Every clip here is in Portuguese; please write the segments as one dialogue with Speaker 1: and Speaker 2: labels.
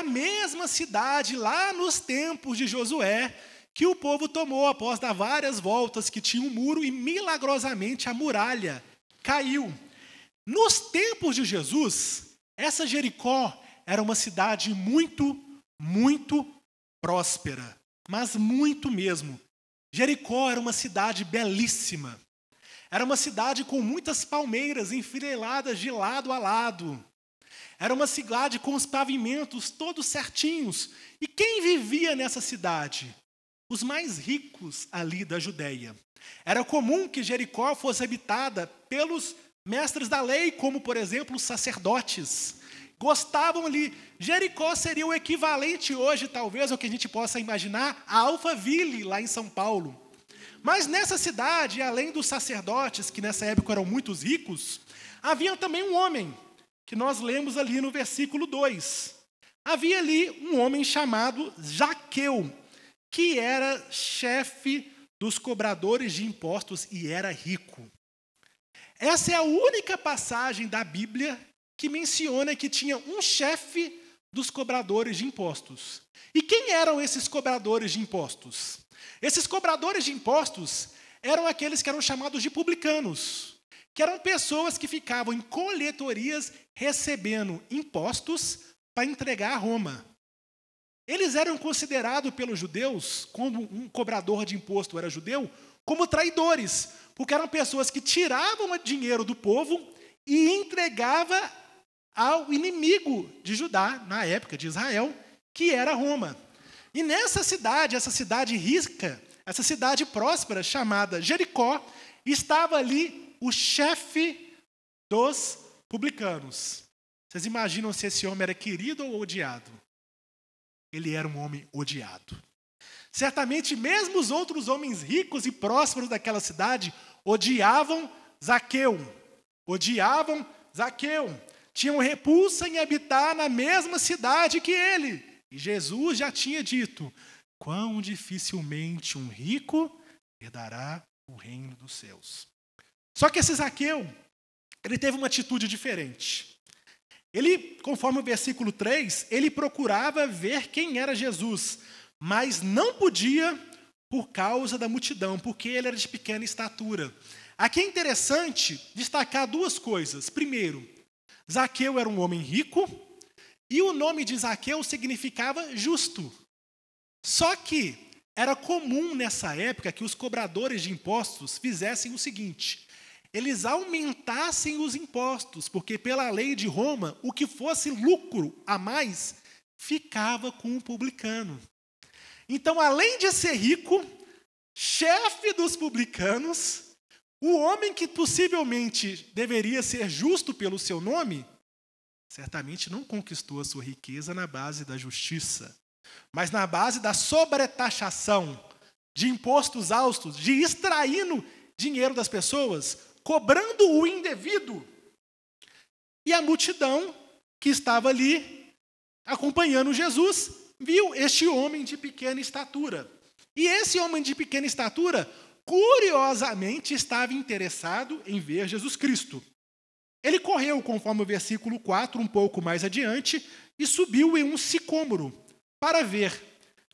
Speaker 1: mesma cidade, lá nos tempos de Josué, que o povo tomou após dar várias voltas, que tinha um muro, e milagrosamente a muralha caiu. Nos tempos de Jesus, essa Jericó era uma cidade muito, muito próspera, mas muito mesmo. Jericó era uma cidade belíssima. Era uma cidade com muitas palmeiras enfileiradas de lado a lado. Era uma cidade com os pavimentos todos certinhos. E quem vivia nessa cidade? Os mais ricos ali da Judéia. Era comum que Jericó fosse habitada pelos mestres da lei, como, por exemplo, os sacerdotes. Gostavam ali. Jericó seria o equivalente hoje, talvez, ao que a gente possa imaginar, a Alphaville, lá em São Paulo. Mas nessa cidade, além dos sacerdotes, que nessa época eram muito ricos, havia também um homem, que nós lemos ali no versículo 2. Havia ali um homem chamado Zaqueu, que era chefe dos cobradores de impostos e era rico. Essa é a única passagem da Bíblia que menciona que tinha um chefe dos cobradores de impostos. E quem eram esses cobradores de impostos? Esses cobradores de impostos eram aqueles que eram chamados de publicanos, que eram pessoas que ficavam em coletorias recebendo impostos para entregar a Roma. Eles eram considerados pelos judeus, como um cobrador de imposto era judeu, como traidores, porque eram pessoas que tiravam dinheiro do povo e entregavam ao inimigo de Judá, na época de Israel, que era Roma. E nessa cidade, essa cidade rica, essa cidade próspera, chamada Jericó, estava ali o chefe dos publicanos. Vocês imaginam se esse homem era querido ou odiado? Ele era um homem odiado. Certamente, mesmo os outros homens ricos e prósperos daquela cidade odiavam Zaqueu. Odiavam Zaqueu. Tinham repulsa em habitar na mesma cidade que ele. E Jesus já tinha dito: quão dificilmente um rico herdará o reino dos céus. Só que esse Zaqueu, ele teve uma atitude diferente. Ele, conforme o versículo 3, ele procurava ver quem era Jesus, mas não podia por causa da multidão, porque ele era de pequena estatura. Aqui é interessante destacar duas coisas. Primeiro, Zaqueu era um homem rico, e o nome de Zaqueu significava justo. Só que era comum nessa época que os cobradores de impostos fizessem o seguinte: eles aumentassem os impostos, porque pela lei de Roma, o que fosse lucro a mais ficava com o publicano. Então, além de ser rico, chefe dos publicanos, o homem que possivelmente deveria ser justo pelo seu nome, certamente não conquistou a sua riqueza na base da justiça, mas na base da sobretaxação, de impostos altos, de extraindo dinheiro das pessoas, cobrando o indevido. E a multidão que estava ali acompanhando Jesus viu este homem de pequena estatura. E esse homem de pequena estatura, curiosamente, estava interessado em ver Jesus Cristo. Ele correu, conforme o versículo 4, um pouco mais adiante, e subiu em um sicômoro para ver,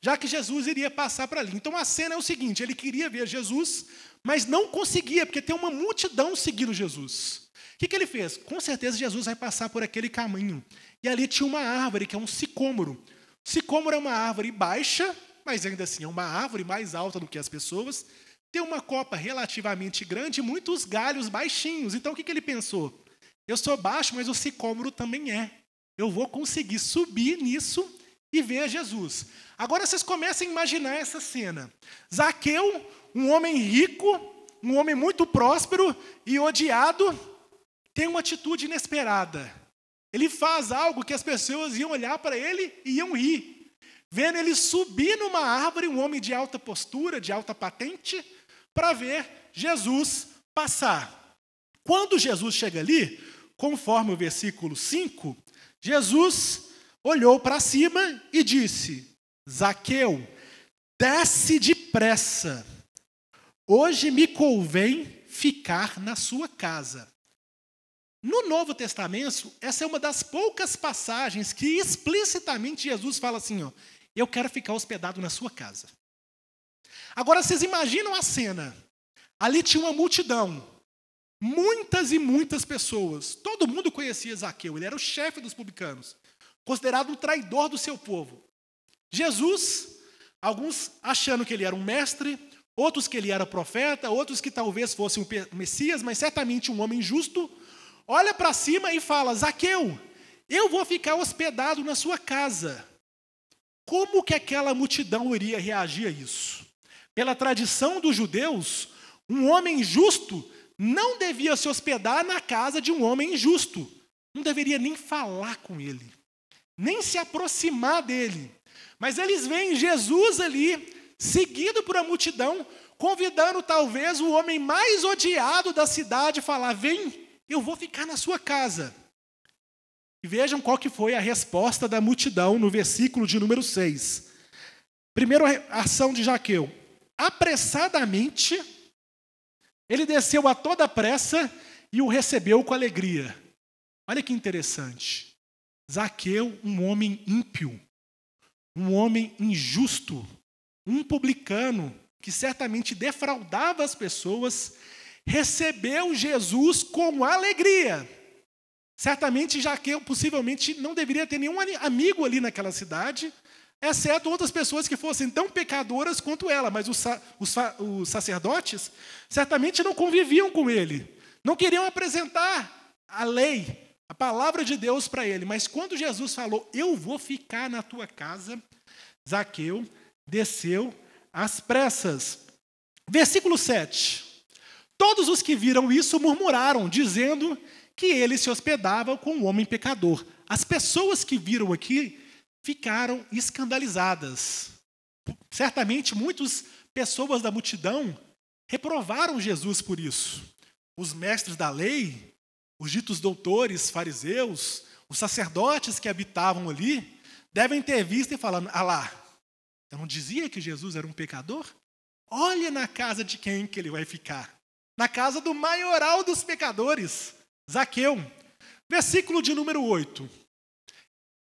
Speaker 1: já que Jesus iria passar por ali. Então a cena é o seguinte: ele queria ver Jesus, mas não conseguia, porque tem uma multidão seguindo Jesus. O que ele fez? Com certeza Jesus vai passar por aquele caminho. E ali tinha uma árvore, que é um sicômoro. Sicômoro é uma árvore baixa, mas ainda assim é uma árvore mais alta do que as pessoas. Tem uma copa relativamente grande e muitos galhos baixinhos. Então o que ele pensou? Eu sou baixo, mas o sicômoro também é. Eu vou conseguir subir nisso e ver Jesus. Agora vocês começam a imaginar essa cena. Zaqueu, um homem rico, um homem muito próspero e odiado, tem uma atitude inesperada. Ele faz algo que as pessoas iam olhar para ele e iam rir. Vendo ele subir numa árvore, um homem de alta postura, de alta patente, para ver Jesus passar. Quando Jesus chega ali, conforme o versículo 5, Jesus olhou para cima e disse: Zaqueu, desce depressa. Hoje me convém ficar na sua casa. No Novo Testamento, essa é uma das poucas passagens que explicitamente Jesus fala assim, ó, eu quero ficar hospedado na sua casa. Agora, vocês imaginam a cena. Ali tinha uma multidão, muitas e muitas pessoas. Todo mundo conhecia Zaqueu, ele era o chefe dos publicanos, considerado um traidor do seu povo. Jesus, alguns achando que ele era um mestre, outros que ele era profeta, outros que talvez fosse um Messias, mas certamente um homem justo, olha para cima e fala, Zaqueu, eu vou ficar hospedado na sua casa. Como que aquela multidão iria reagir a isso? Pela tradição dos judeus, um homem justo não devia se hospedar na casa de um homem injusto. Não deveria nem falar com ele, nem se aproximar dele. Mas eles veem Jesus ali, seguido por uma multidão, convidando talvez o homem mais odiado da cidade a falar, vem, eu vou ficar na sua casa. E vejam qual que foi a resposta da multidão no versículo de número 6. Primeira ação de Zaqueu. Apressadamente, ele desceu a toda pressa e o recebeu com alegria. Olha que interessante. Zaqueu, um homem ímpio, um homem injusto, um publicano que certamente defraudava as pessoas, recebeu Jesus com alegria. Certamente Zaqueu possivelmente não deveria ter nenhum amigo ali naquela cidade, exceto outras pessoas que fossem tão pecadoras quanto ela, mas os sacerdotes certamente não conviviam com ele, não queriam apresentar a lei, a palavra de Deus para ele. Mas quando Jesus falou, eu vou ficar na tua casa, Zaqueu desceu às pressas. Versículo 7. Todos os que viram isso murmuraram, dizendo que ele se hospedava com um homem pecador. As pessoas que viram aqui ficaram escandalizadas. Certamente, muitas pessoas da multidão reprovaram Jesus por isso. Os mestres da lei, os ditos doutores, fariseus, os sacerdotes que habitavam ali, devem ter visto e falado, ah lá, eu não dizia que Jesus era um pecador? Olha na casa de quem que ele vai ficar. Na casa do maioral dos pecadores, Zaqueu. Versículo de número 8.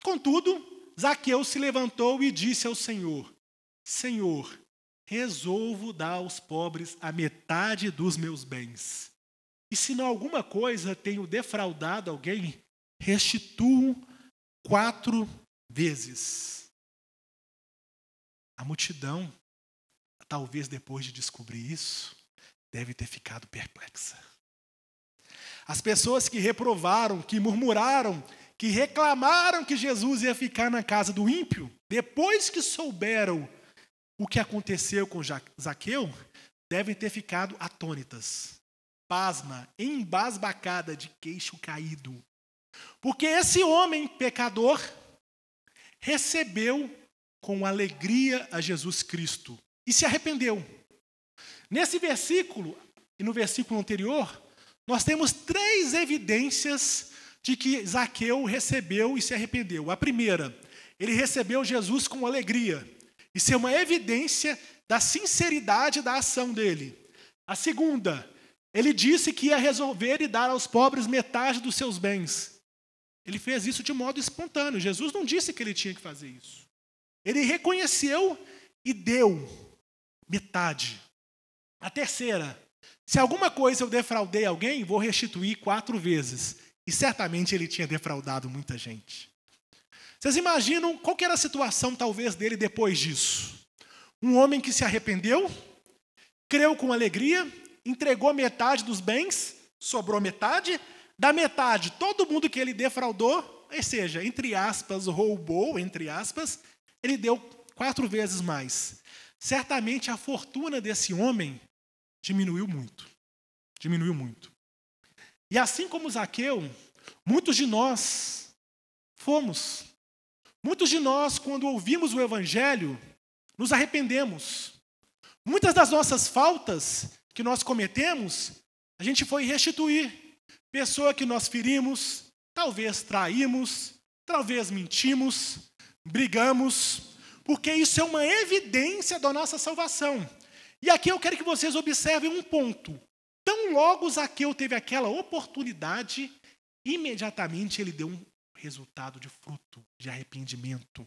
Speaker 1: Contudo, Zaqueu se levantou e disse ao Senhor, Senhor, resolvo dar aos pobres a metade dos meus bens. E se não alguma coisa tenho defraudado alguém, restituo 4 vezes. A multidão, talvez depois de descobrir isso, deve ter ficado perplexa. As pessoas que reprovaram, que murmuraram, que reclamaram que Jesus ia ficar na casa do ímpio, depois que souberam o que aconteceu com Zaqueu, devem ter ficado atônitas, pasma, embasbacada, de queixo caído. Porque esse homem pecador recebeu com alegria a Jesus Cristo e se arrependeu. Nesse versículo e no versículo anterior, nós temos 3 evidências de que Zaqueu recebeu e se arrependeu. A primeira, ele recebeu Jesus com alegria. Isso é uma evidência da sinceridade da ação dele. A segunda, ele disse que ia resolver e dar aos pobres metade dos seus bens. Ele fez isso de modo espontâneo. Jesus não disse que ele tinha que fazer isso. Ele reconheceu e deu metade. A terceira, se alguma coisa eu defraudei alguém, vou restituir 4 vezes. E certamente ele tinha defraudado muita gente. Vocês imaginam qual que era a situação talvez dele depois disso? Um homem que se arrependeu, creu com alegria, entregou metade dos bens, sobrou metade, da metade todo mundo que ele defraudou, ou seja, entre aspas, roubou, entre aspas, ele deu 4 vezes mais. Certamente a fortuna desse homem diminuiu muito. Diminuiu muito. E assim como Zaqueu, muitos de nós fomos. Muitos de nós, quando ouvimos o Evangelho, nos arrependemos. Muitas das nossas faltas que nós cometemos, a gente foi restituir. Pessoa que nós ferimos, talvez traímos, talvez mentimos, brigamos, porque isso é uma evidência da nossa salvação. E aqui eu quero que vocês observem um ponto. Tão logo Zaqueu teve aquela oportunidade, imediatamente ele deu um resultado de fruto, de arrependimento.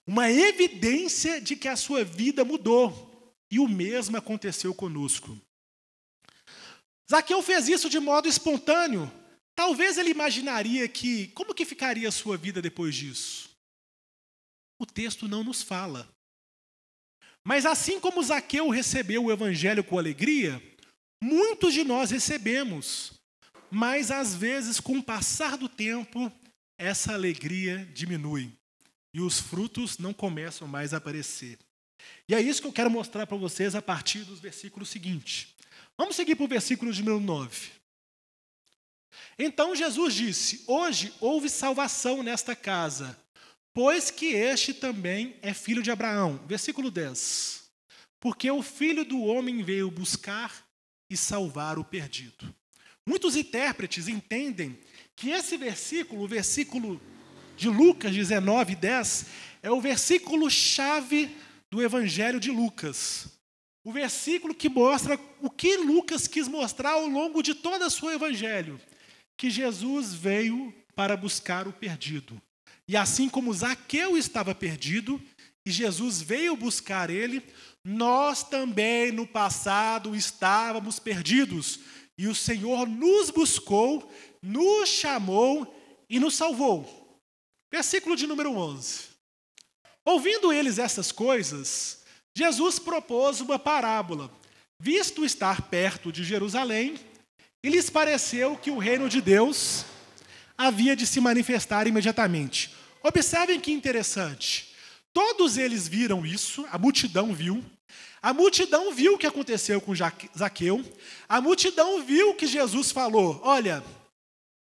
Speaker 1: Uma evidência de que a sua vida mudou. E o mesmo aconteceu conosco. Zaqueu fez isso de modo espontâneo. Talvez ele imaginaria como que ficaria a sua vida depois disso? O texto não nos fala. Mas assim como Zaqueu recebeu o evangelho com alegria, muitos de nós recebemos. Mas às vezes, com o passar do tempo, essa alegria diminui. E os frutos não começam mais a aparecer. E é isso que eu quero mostrar para vocês a partir dos versículos seguintes. Vamos seguir para o versículo de número 9. Então Jesus disse: hoje houve salvação nesta casa, pois que este também é filho de Abraão. Versículo 10. Porque o Filho do Homem veio buscar e salvar o perdido. Muitos intérpretes entendem que esse versículo, o versículo de Lucas 19, 10, é o versículo-chave do Evangelho de Lucas. O versículo que mostra o que Lucas quis mostrar ao longo de todo o seu Evangelho. Que Jesus veio para buscar o perdido. E assim como Zaqueu estava perdido, e Jesus veio buscar ele, nós também no passado estávamos perdidos. E o Senhor nos buscou, nos chamou e nos salvou. Versículo de número 11. Ouvindo eles essas coisas, Jesus propôs uma parábola. Visto estar perto de Jerusalém, e lhes pareceu que o reino de Deus havia de se manifestar imediatamente. Observem que interessante. Todos eles viram isso, a multidão viu. A multidão viu o que aconteceu com Zaqueu. A multidão viu que Jesus falou: olha,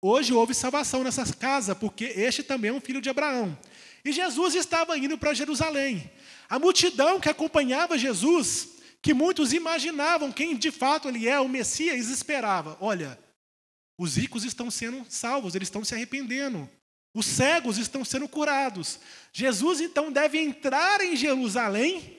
Speaker 1: hoje houve salvação nessa casa, porque este também é um filho de Abraão. E Jesus estava indo para Jerusalém. A multidão que acompanhava Jesus, que muitos imaginavam quem de fato ele é, o Messias, esperava: olha, os ricos estão sendo salvos, eles estão se arrependendo. Os cegos estão sendo curados. Jesus, então, deve entrar em Jerusalém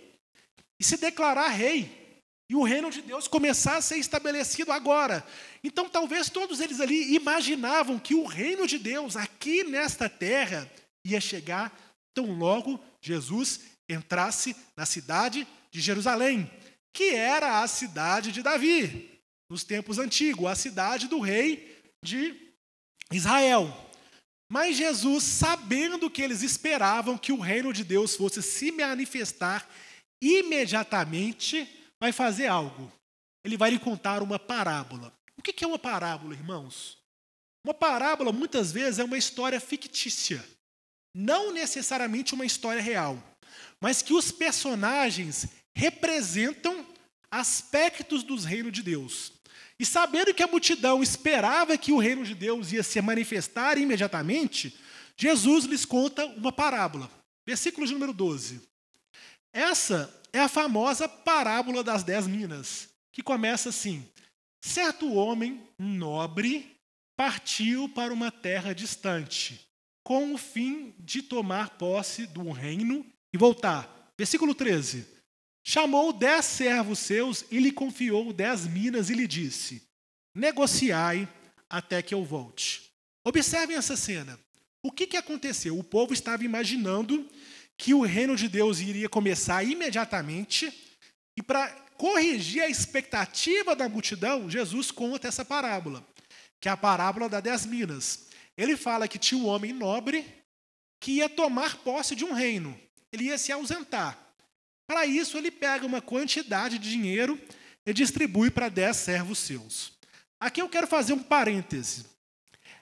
Speaker 1: e se declarar rei. E o reino de Deus começar a ser estabelecido agora. Então, talvez todos eles ali imaginavam que o reino de Deus, aqui nesta terra, ia chegar tão logo Jesus entrasse na cidade de Jerusalém, que era a cidade de Davi, nos tempos antigos, a cidade do rei de Israel. Mas Jesus, sabendo que eles esperavam que o reino de Deus fosse se manifestar imediatamente, vai fazer algo. Ele vai lhe contar uma parábola. O que é uma parábola, irmãos? Uma parábola, muitas vezes, é uma história fictícia. Não necessariamente uma história real, mas que os personagens representam aspectos do reino de Deus. E sabendo que a multidão esperava que o reino de Deus ia se manifestar imediatamente, Jesus lhes conta uma parábola. Versículo de número 12. Essa é a famosa parábola das 10 minas, que começa assim: certo homem nobre partiu para uma terra distante, com o fim de tomar posse de um reino e voltar. Versículo 13. Chamou 10 servos seus e lhe confiou 10 minas e lhe disse: negociai até que eu volte. Observem essa cena. O que aconteceu? O povo estava imaginando que o reino de Deus iria começar imediatamente, e para corrigir a expectativa da multidão, Jesus conta essa parábola, que é a parábola das 10 minas. Ele fala que tinha um homem nobre que ia tomar posse de um reino. Ele ia se ausentar. Para isso, ele pega uma quantidade de dinheiro e distribui para 10 servos seus. Aqui eu quero fazer um parêntese.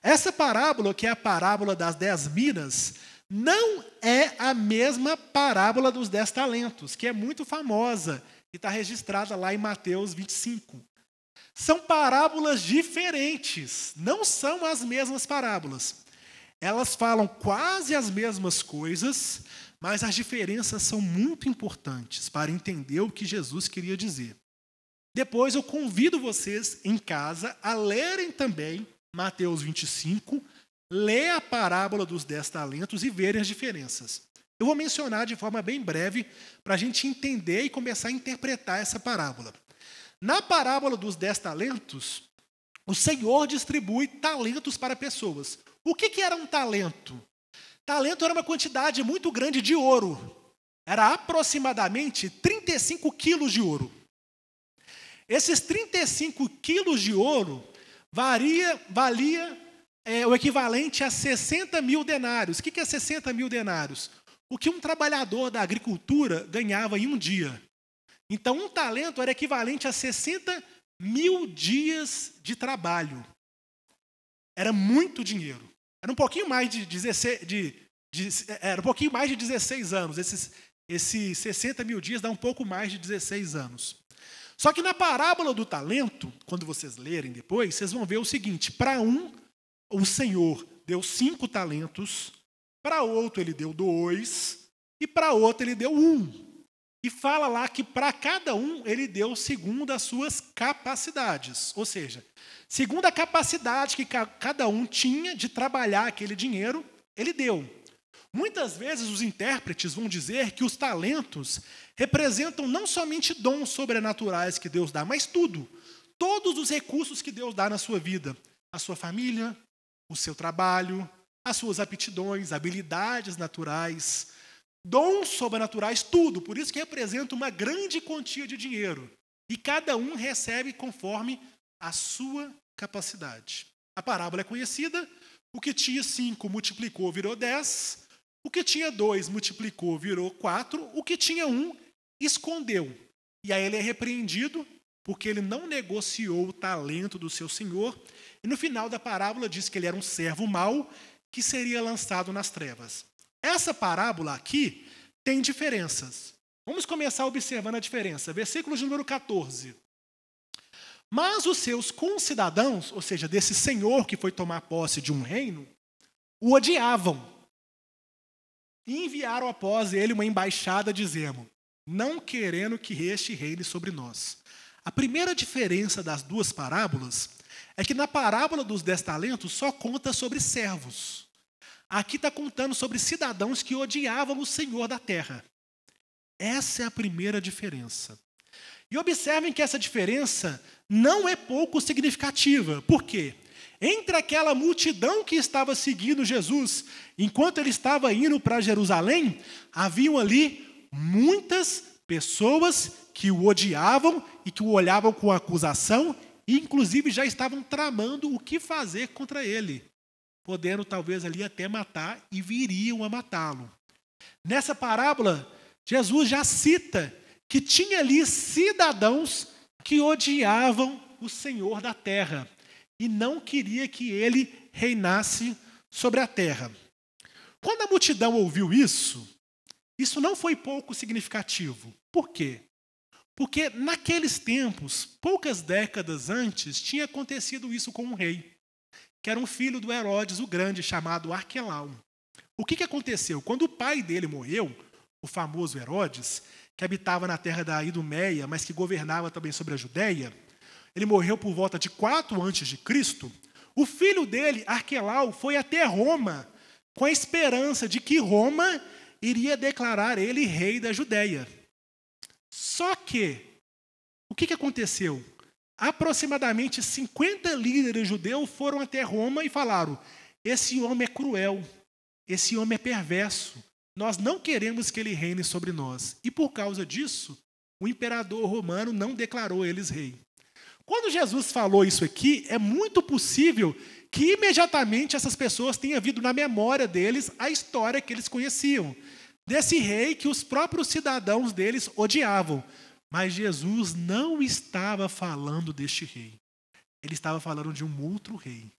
Speaker 1: Essa parábola, que é a parábola das 10 minas, não é a mesma parábola dos 10 talentos, que é muito famosa e está registrada lá em Mateus 25. São parábolas diferentes, não são as mesmas parábolas. Elas falam quase as mesmas coisas, mas as diferenças são muito importantes para entender o que Jesus queria dizer. Depois eu convido vocês em casa a lerem também Mateus 25, ler a parábola dos 10 talentos e verem as diferenças. Eu vou mencionar de forma bem breve para a gente entender e começar a interpretar essa parábola. Na parábola dos 10 talentos, o Senhor distribui talentos para pessoas. O que era um talento? Talento era uma quantidade muito grande de ouro. Era aproximadamente 35 quilos de ouro. Esses 35 quilos de ouro valia o equivalente a 60 mil denários. O que é 60 mil denários? O que um trabalhador da agricultura ganhava em um dia. Então, um talento era equivalente a 60 mil dias de trabalho. Era muito dinheiro. Era um pouquinho mais de 16 anos. Esses 60 mil dias dá um pouco mais de 16 anos. Só que na parábola do talento, quando vocês lerem depois, vocês vão ver o seguinte: para um, o Senhor deu 5 talentos, para outro ele deu 2, e para outro ele deu 1. E fala lá que para cada um ele deu segundo as suas capacidades. Ou seja, segundo a capacidade que cada um tinha de trabalhar aquele dinheiro, ele deu. Muitas vezes os intérpretes vão dizer que os talentos representam não somente dons sobrenaturais que Deus dá, mas tudo. Todos os recursos que Deus dá na sua vida. A sua família, o seu trabalho, as suas aptidões, habilidades naturais, dons sobrenaturais, tudo. Por isso que representa uma grande quantia de dinheiro. E cada um recebe conforme a sua capacidade. A parábola é conhecida. O que tinha 5 multiplicou, virou 10. O que tinha 2 multiplicou, virou 4. O que tinha 1 escondeu. E aí ele é repreendido porque ele não negociou o talento do seu senhor. E no final da parábola diz que ele era um servo mau que seria lançado nas trevas. Essa parábola aqui tem diferenças. Vamos começar observando a diferença. Versículo de número 14. Mas os seus concidadãos, ou seja, desse senhor que foi tomar posse de um reino, o odiavam. E enviaram após ele uma embaixada dizendo: não querendo que este reine sobre nós. A primeira diferença das duas parábolas é que na parábola dos 10 talentos só conta sobre servos. Aqui está contando sobre cidadãos que odiavam o Senhor da terra. Essa é a primeira diferença. E observem que essa diferença não é pouco significativa. Por quê? Entre aquela multidão que estava seguindo Jesus, enquanto ele estava indo para Jerusalém, haviam ali muitas pessoas que o odiavam e que o olhavam com acusação e, inclusive, já estavam tramando o que fazer contra ele, podendo talvez ali até matar e viriam a matá-lo. Nessa parábola, Jesus já cita que tinha ali cidadãos que odiavam o Senhor da terra e não queria que ele reinasse sobre a terra. Quando a multidão ouviu isso não foi pouco significativo. Por quê? Porque naqueles tempos, poucas décadas antes, tinha acontecido isso com um rei, que era um filho do Herodes o Grande, chamado Arquelau. O que aconteceu? Quando o pai dele morreu, o famoso Herodes, que habitava na terra da Idumeia, mas que governava também sobre a Judéia, ele morreu por volta de 4 a.C., o filho dele, Arquelau, foi até Roma, com a esperança de que Roma iria declarar ele rei da Judéia. Só que, o que aconteceu? Aproximadamente 50 líderes judeus foram até Roma e falaram: esse homem é cruel, esse homem é perverso, nós não queremos que ele reine sobre nós. E por causa disso, o imperador romano não declarou eles rei. Quando Jesus falou isso aqui, é muito possível que imediatamente essas pessoas tenham vindo na memória deles a história que eles conheciam, desse rei que os próprios cidadãos deles odiavam. Mas Jesus não estava falando deste rei. Ele estava falando de um outro rei.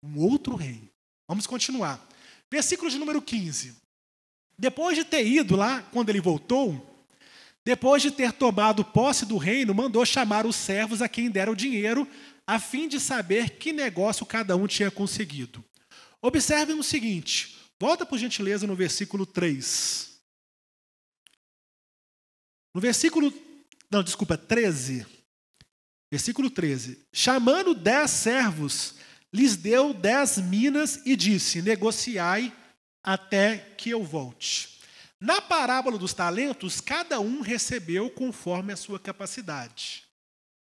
Speaker 1: Um outro rei. Vamos continuar. Versículo de número 15. Depois de ter ido lá, quando ele voltou, depois de ter tomado posse do reino, mandou chamar os servos a quem deram o dinheiro, a fim de saber que negócio cada um tinha conseguido. Observem o seguinte. Volta, por gentileza, no versículo 3. No versículo... 13. Versículo 13. Chamando 10 servos, lhes deu 10 minas e disse: negociai até que eu volte. Na parábola dos talentos, cada um recebeu conforme a sua capacidade.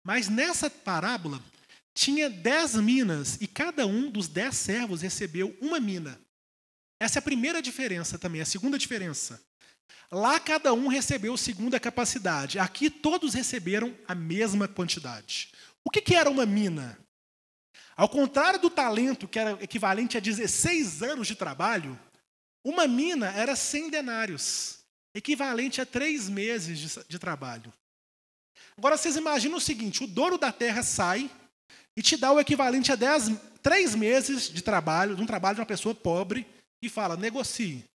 Speaker 1: Mas nessa parábola, tinha 10 minas e cada um dos 10 servos recebeu uma mina. Essa é a primeira diferença também, a segunda diferença. Lá cada um recebeu segundo a capacidade. Aqui todos receberam a mesma quantidade. O que era uma mina? Ao contrário do talento, que era equivalente a 16 anos de trabalho, uma mina era 100 denários, equivalente a 3 meses de trabalho. Agora vocês imaginam o seguinte, o dono da terra sai e te dá o equivalente a 3 meses de trabalho, de um trabalho de uma pessoa pobre, e fala, negocie.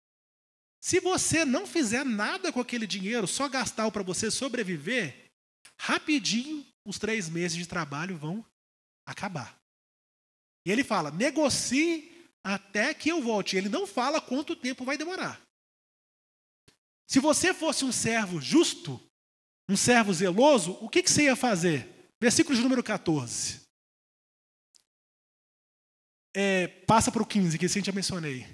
Speaker 1: Se você não fizer nada com aquele dinheiro, só gastar para você sobreviver, rapidinho os 3 meses de trabalho vão acabar. E ele fala, negocie até que eu volte. Ele não fala quanto tempo vai demorar. Se você fosse um servo justo, um servo zeloso, o que você ia fazer? Versículo de número 14. Passa para o 15, que esse eu já mencionei.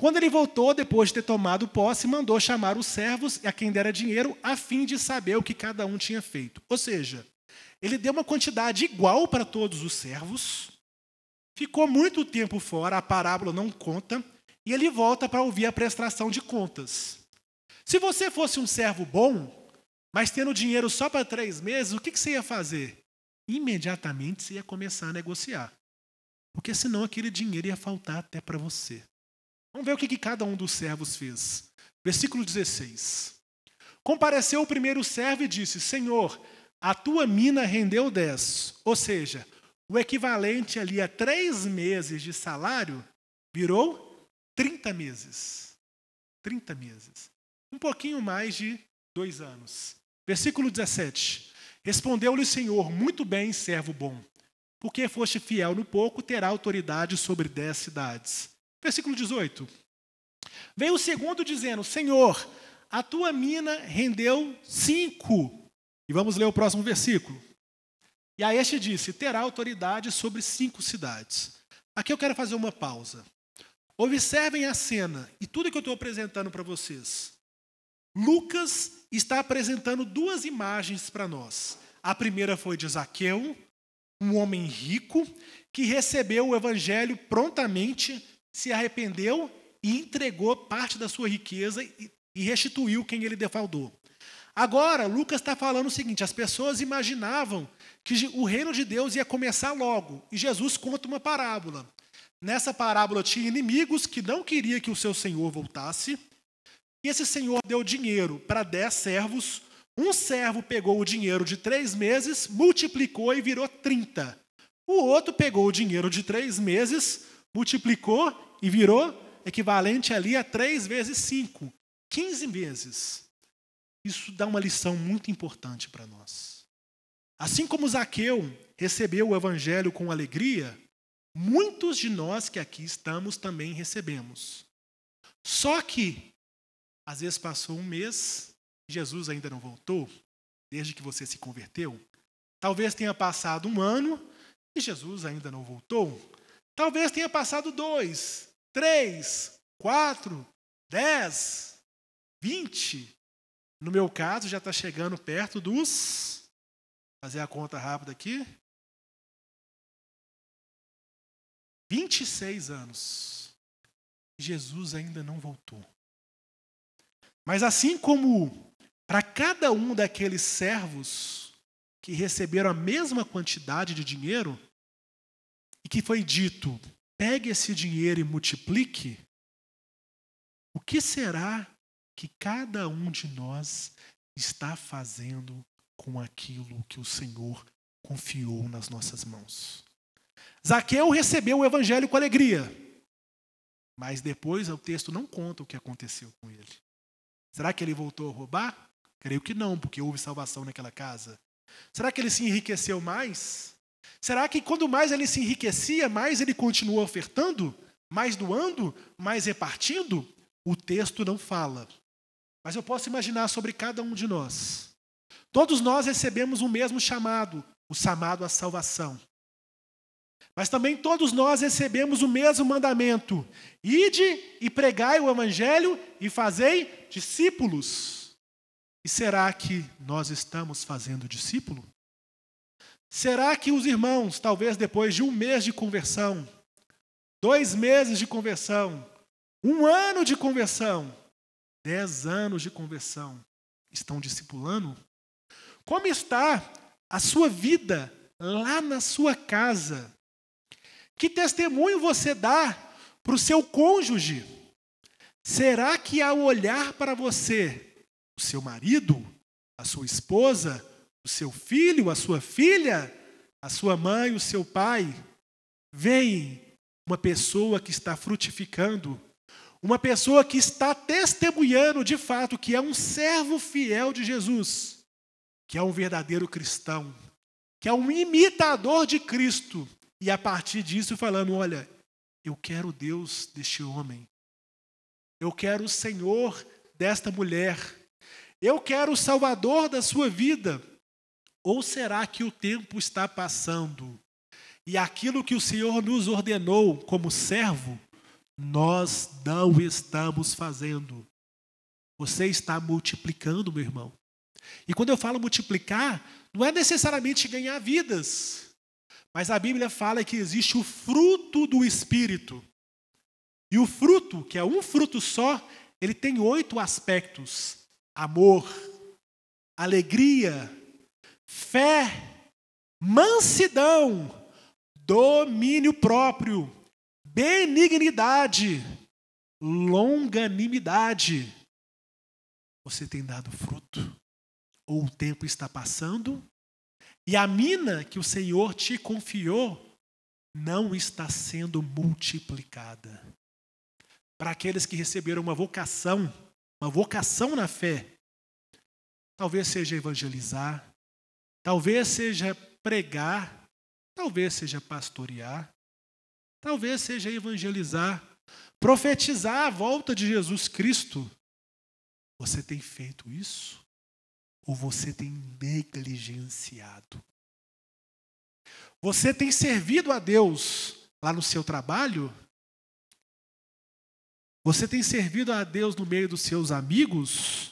Speaker 1: Quando ele voltou, depois de ter tomado posse, mandou chamar os servos a quem dera dinheiro, a fim de saber o que cada um tinha feito. Ou seja, ele deu uma quantidade igual para todos os servos, ficou muito tempo fora, a parábola não conta, e ele volta para ouvir a prestação de contas. Se você fosse um servo bom, mas tendo dinheiro só para 3 meses, o que você ia fazer? Imediatamente você ia começar a negociar. Porque senão aquele dinheiro ia faltar até para você. Vamos ver o que cada um dos servos fez. Versículo 16. Compareceu o primeiro servo e disse, Senhor, a tua mina rendeu 10. Ou seja, o equivalente ali a 3 meses de salário virou 30 meses. 30 meses. Um pouquinho mais de 2 anos. Versículo 17. Respondeu-lhe o Senhor, muito bem, servo bom. Porque foste fiel no pouco, terá autoridade sobre 10 cidades. Versículo 18. Veio o segundo dizendo, Senhor, a tua mina rendeu 5. E vamos ler o próximo versículo. E a este disse, terá autoridade sobre 5 cidades. Aqui eu quero fazer uma pausa. Observem a cena e tudo que eu estou apresentando para vocês. Lucas está apresentando 2 imagens para nós. A primeira foi de Zaqueu, um homem rico que recebeu o evangelho prontamente, se arrependeu e entregou parte da sua riqueza e restituiu quem ele defraudou. Agora, Lucas está falando o seguinte, as pessoas imaginavam que o reino de Deus ia começar logo, e Jesus conta uma parábola. Nessa parábola tinha inimigos que não queriam que o seu senhor voltasse, e esse senhor deu dinheiro para 10 servos, um servo pegou o dinheiro de 3 meses, multiplicou e virou 30. O outro pegou o dinheiro de 3 meses, multiplicou e virou equivalente ali a 3 vezes 5, 15 vezes. Isso dá uma lição muito importante para nós. Assim como Zaqueu recebeu o evangelho com alegria, muitos de nós que aqui estamos também recebemos. Só que, às vezes passou 1 mês, Jesus ainda não voltou, desde que você se converteu. Talvez tenha passado 1 ano e Jesus ainda não voltou. Talvez tenha passado 2, 3, 4, 10, 20. No meu caso, já está chegando perto dos... Fazer a conta rápida aqui. 26 anos. Jesus ainda não voltou. Mas assim como para cada um daqueles servos que receberam a mesma quantidade de dinheiro, e que foi dito, pegue esse dinheiro e multiplique, o que será que cada um de nós está fazendo com aquilo que o Senhor confiou nas nossas mãos? Zaqueu recebeu o evangelho com alegria, mas depois o texto não conta o que aconteceu com ele. Será que ele voltou a roubar? Creio que não, porque houve salvação naquela casa. Será que ele se enriqueceu mais? Será que quando mais ele se enriquecia, mais ele continuou ofertando? Mais doando? Mais repartindo? O texto não fala. Mas eu posso imaginar sobre cada um de nós. Todos nós recebemos o mesmo chamado, o chamado à salvação. Mas também todos nós recebemos o mesmo mandamento. Ide e pregai o evangelho e fazei discípulos. E será que nós estamos fazendo discípulo? Será que os irmãos, talvez depois de 1 mês de conversão, 2 meses de conversão, 1 ano de conversão, 10 anos de conversão, estão discipulando? Como está a sua vida lá na sua casa? Que testemunho você dá para o seu cônjuge? Será que ao olhar para você, o seu marido, a sua esposa, o seu filho, a sua filha, a sua mãe, o seu pai, vem uma pessoa que está frutificando, uma pessoa que está testemunhando de fato que é um servo fiel de Jesus, que é um verdadeiro cristão, que é um imitador de Cristo, e a partir disso falando, olha, eu quero o Deus deste homem, eu quero o Senhor desta mulher, eu quero o Salvador da sua vida. Ou será que o tempo está passando e aquilo que o Senhor nos ordenou como servo, nós não estamos fazendo? Você está multiplicando, meu irmão. E quando eu falo multiplicar, não é necessariamente ganhar vidas, mas a Bíblia fala que existe o fruto do Espírito. E o fruto, que é um fruto só, ele tem 8 aspectos: amor, alegria, fé, mansidão, domínio próprio, benignidade, longanimidade. Você tem dado fruto? Ou o tempo está passando e a mina que o Senhor te confiou não está sendo multiplicada? Para aqueles que receberam uma vocação na fé, talvez seja evangelizar, talvez seja pregar, talvez seja pastorear, talvez seja evangelizar, profetizar a volta de Jesus Cristo. Você tem feito isso? Ou você tem negligenciado? Você tem servido a Deus lá no seu trabalho? Você tem servido a Deus no meio dos seus amigos?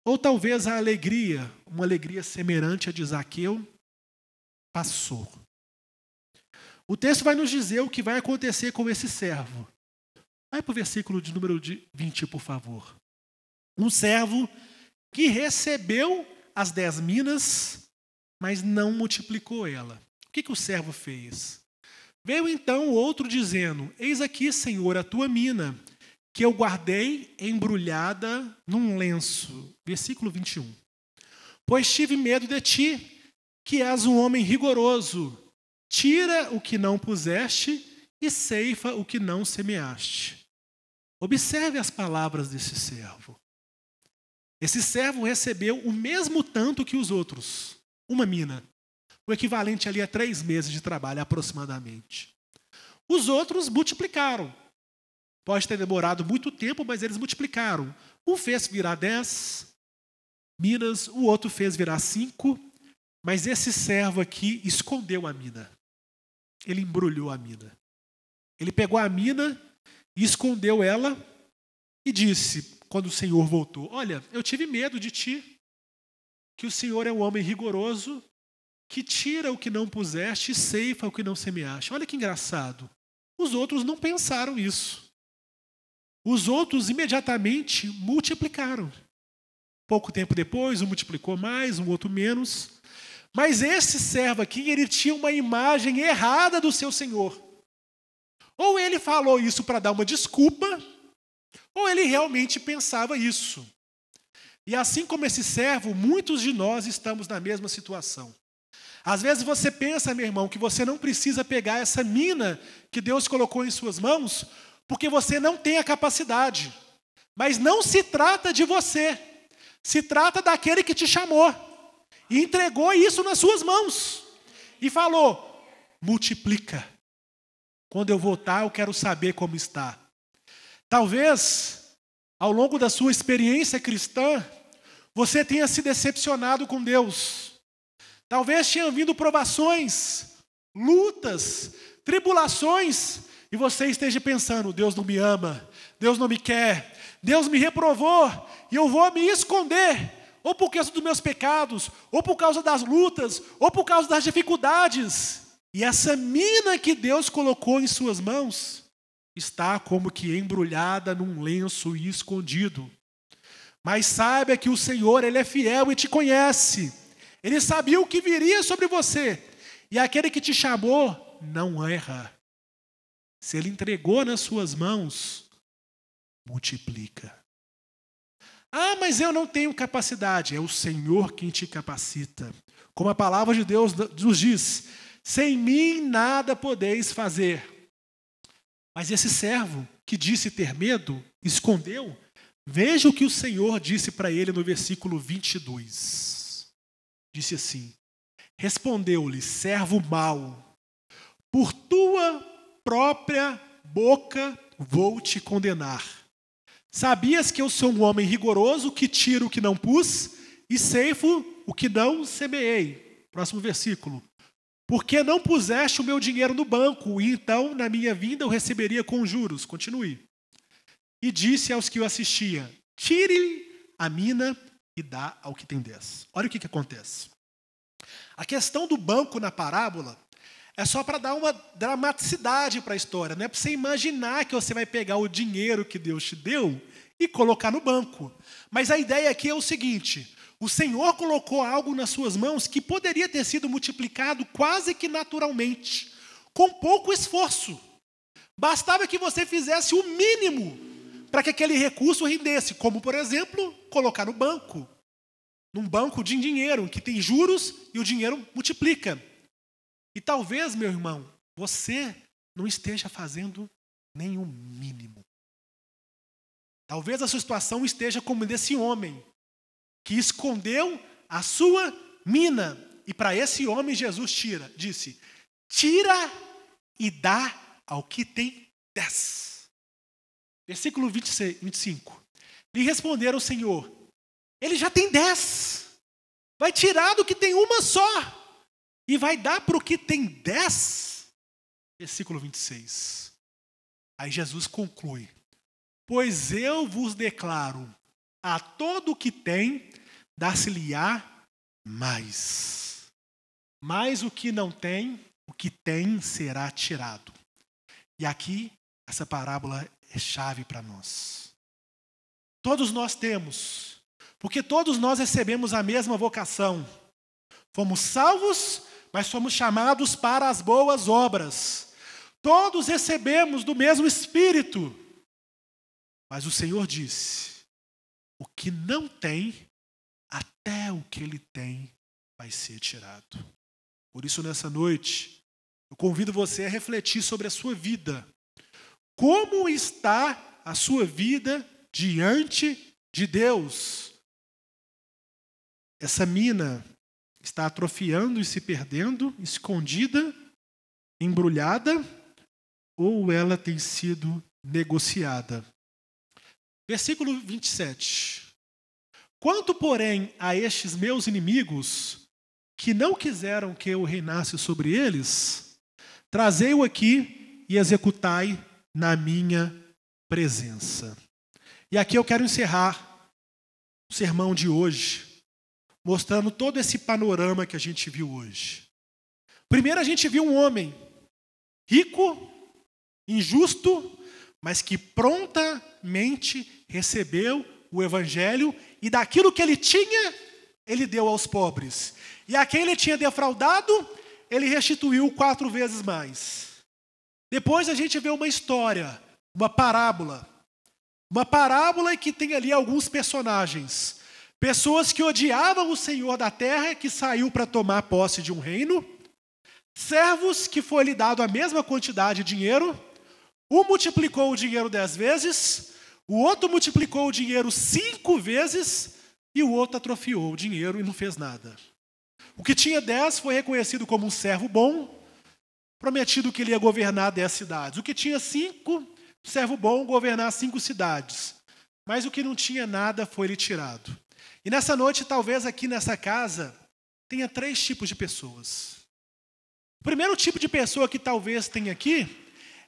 Speaker 1: Ou talvez a alegria, uma alegria semelhante a de Zaqueu, passou. O texto vai nos dizer o que vai acontecer com esse servo. Vai para o versículo de número 20, por favor. Um servo que recebeu as 10 minas, mas não multiplicou ela. O que o servo fez? Veio então o outro dizendo, eis aqui, Senhor, a tua mina, que eu guardei embrulhada num lenço. Versículo 21. Pois tive medo de ti, que és um homem rigoroso. Tira o que não puseste e ceifa o que não semeaste. Observe as palavras desse servo. Esse servo recebeu o mesmo tanto que os outros, uma mina, o equivalente ali a 3 meses de trabalho aproximadamente. Os outros multiplicaram. Pode ter demorado muito tempo, mas eles multiplicaram. Um fez virar 10 minas, o outro fez virar 5, mas esse servo aqui escondeu a mina. Ele embrulhou a mina. Ele pegou a mina e escondeu ela e disse, quando o Senhor voltou, olha, eu tive medo de ti, que o Senhor é um homem rigoroso, que tira o que não puseste e ceifa o que não semeaste. Olha que engraçado. Os outros não pensaram isso. Os outros imediatamente multiplicaram. Pouco tempo depois, um multiplicou mais, um outro menos. Mas esse servo aqui, ele tinha uma imagem errada do seu Senhor. Ou ele falou isso para dar uma desculpa, ou ele realmente pensava isso. E assim como esse servo, muitos de nós estamos na mesma situação. Às vezes você pensa, meu irmão, que você não precisa pegar essa mina que Deus colocou em suas mãos, porque você não tem a capacidade. Mas não se trata de você. Se trata daquele que te chamou e entregou isso nas suas mãos. E falou, multiplica. Quando eu voltar, eu quero saber como está. Talvez, ao longo da sua experiência cristã, você tenha se decepcionado com Deus. Talvez tenham vindo provações, lutas, tribulações, e você esteja pensando, Deus não me ama, Deus não me quer, Deus me reprovou, e eu vou me esconder. ou por causa dos meus pecados, ou por causa das lutas, ou por causa das dificuldades. E essa mina que Deus colocou em suas mãos está como que embrulhada num lenço e escondido. Mas saiba que o Senhor, Ele é fiel e te conhece. Ele sabia o que viria sobre você. E aquele que te chamou não erra. Se Ele entregou nas suas mãos, multiplica. Ah, mas eu não tenho capacidade. É o Senhor quem te capacita. Como a palavra de Deus nos diz, sem mim nada podeis fazer. Mas esse servo que disse ter medo, escondeu. Veja o que o Senhor disse para ele no versículo 22. Disse assim: respondeu-lhe, servo mau, por tua própria boca vou te condenar. Sabias que eu sou um homem rigoroso, que tiro o que não pus e ceifo o que não semeei. Próximo versículo. Porque não puseste o meu dinheiro no banco, e então na minha vinda eu receberia com juros. Continue. E disse aos que o assistiam: tire a mina e dá ao que tem 10. Olha o que acontece. A questão do banco na parábola é só para dar uma dramaticidade para a história. Não é para você imaginar que você vai pegar o dinheiro que Deus te deu e colocar no banco. Mas a ideia aqui é o seguinte: o Senhor colocou algo nas suas mãos que poderia ter sido multiplicado quase que naturalmente, com pouco esforço. Bastava que você fizesse o mínimo para que aquele recurso rendesse, como, por exemplo, colocar no banco. Num banco de dinheiro, que tem juros e o dinheiro multiplica. E talvez, meu irmão, você não esteja fazendo nem o mínimo. Talvez a sua situação esteja como desse homem, que escondeu a sua mina. E para esse homem Jesus disse, tira e dá ao que tem 10. Versículo 25. Lhe responderam o Senhor, ele já tem 10. Vai tirar do que tem uma só. E vai dar para o que tem 10. Versículo 26. Aí Jesus conclui. Pois eu vos declaro, a todo o que tem, dar-se-lhe-á mais. Mas o que não tem, o que tem será tirado. E aqui, essa parábola é chave para nós. Todos nós temos, porque todos nós recebemos a mesma vocação. Fomos salvos, mas fomos chamados para as boas obras. Todos recebemos do mesmo Espírito. Mas o Senhor disse, o que não tem, até o que ele tem vai ser tirado. Por isso, nessa noite, eu convido você a refletir sobre a sua vida. Como está a sua vida diante de Deus? Essa mina está atrofiando e se perdendo, escondida, embrulhada, ou ela tem sido negociada? Versículo 27. Quanto, porém, a estes meus inimigos, que não quiseram que eu reinasse sobre eles, trazei-o aqui e executai na minha presença. E aqui eu quero encerrar o sermão de hoje, mostrando todo esse panorama que a gente viu hoje. Primeiro a gente viu um homem rico, injusto, mas que prontamente recebeu o evangelho e daquilo que ele tinha, ele deu aos pobres. E a quem ele tinha defraudado, ele restituiu 4 vezes mais. Depois a gente vê uma história, uma parábola que tem ali alguns personagens. Pessoas que odiavam o Senhor da terra, que saiu para tomar posse de um reino. Servos que foi lhe dado a mesma quantidade de dinheiro. Um multiplicou o dinheiro 10 vezes, o outro multiplicou o dinheiro 5 vezes e o outro atrofiou o dinheiro e não fez nada. O que tinha 10 foi reconhecido como um servo bom, prometido que ele ia governar 10 cidades. O que tinha 5, servo bom, governar 5 cidades. Mas o que não tinha nada foi lhe tirado. E nessa noite, talvez aqui nessa casa, tenha 3 tipos de pessoas. O primeiro tipo de pessoa que talvez tenha aqui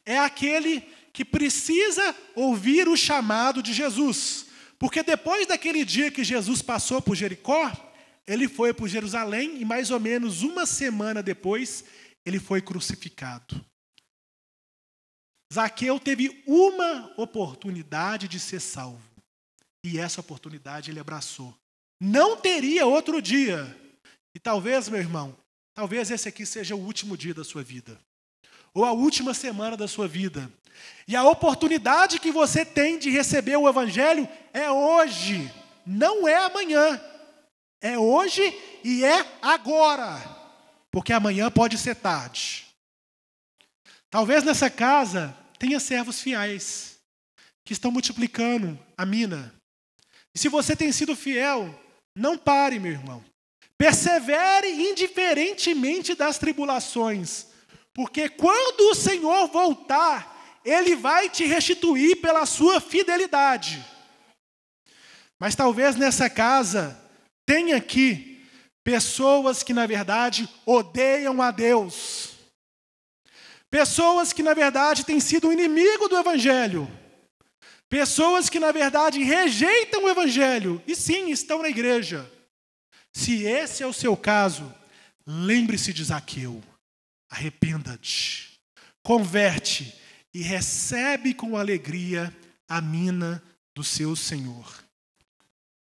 Speaker 1: é aquele que precisa ouvir o chamado de Jesus. Porque depois daquele dia que Jesus passou por Jericó, ele foi para Jerusalém e mais ou menos uma semana depois, ele foi crucificado. Zaqueu teve uma oportunidade de ser salvo. E essa oportunidade ele abraçou. Não teria outro dia. E talvez, meu irmão, talvez esse aqui seja o último dia da sua vida. Ou a última semana da sua vida. E a oportunidade que você tem de receber o Evangelho é hoje. Não é amanhã. É hoje e é agora. Porque amanhã pode ser tarde. Talvez nessa casa tenha servos fiéis que estão multiplicando a mina. E se você tem sido fiel, não pare, meu irmão. Persevere indiferentemente das tribulações, porque quando o Senhor voltar, Ele vai te restituir pela sua fidelidade. Mas talvez nessa casa tenha aqui pessoas que na verdade odeiam a Deus. Pessoas que na verdade têm sido inimigo do Evangelho. Pessoas que, na verdade, rejeitam o Evangelho e, sim, estão na igreja. Se esse é o seu caso, lembre-se de Zaqueu. Arrependa-te, converte e recebe com alegria a mina do seu Senhor.